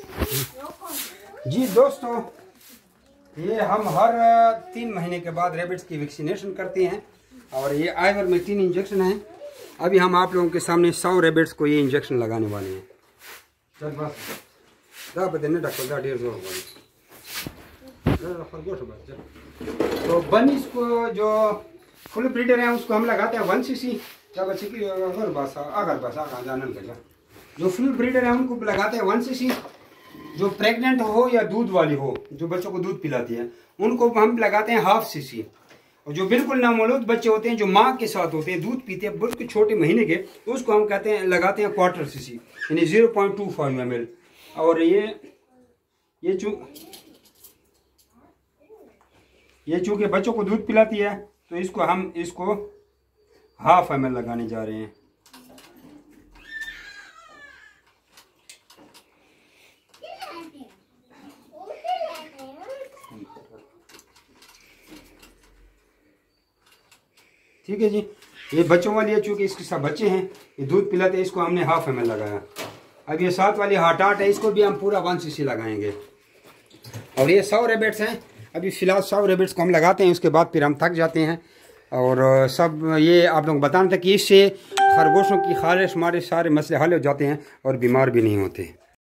जी दोस्तों, ये हम हर 3 महीने के बाद रेबिट्स की वैक्सीनेशन करते हैं और ये आइवरमेक्टिन इंजेक्शन है। अभी हम आप लोगों के सामने 100 रेबिट्स को ये इंजेक्शन लगाने वाले हैं। चल बस तो बनीज को जो फुल ब्रीडर हैं उसको हम लगाते हैं 1 cc। जो फुल ब्रीडर हैं उनको लगाते हैं 1 cc। जो प्रेग्नेंट हो या दूध वाली हो, जो बच्चों को दूध पिलाती है, उनको हम लगाते हैं 1/2 cc। और जो बिल्कुल नामौलूद बच्चे होते हैं, जो माँ के साथ होते हैं, दूध पीते हैं, बिल्कुल छोटे महीने के, तो उसको हम कहते हैं लगाते हैं 1/4 cc, यानी 0.25 ml। और ये चूँकि बच्चों को दूध पिलाती है, तो हम इसको 1/2 ml लगाने जा रहे हैं। ठीक है जी। ये बच्चों वाली है, चूँकि इसके सब बच्चे हैं, ये दूध पिलाते हैं, इसको हमने 1/2 ml लगाया। अब ये 7 वाली हाटाट है, इसको भी हम पूरा 1 cc लगाएंगे। और ये 100 रेबिट्स हैं। अभी फ़िलहाल 100 रेबिट्स को हम लगाते हैं, उसके बाद फिर हम थक जाते हैं। और सब ये आप लोग बताना था कि इससे खरगोशों की खारिश हमारे सारे मसले हल हो जाते हैं और बीमार भी नहीं होते।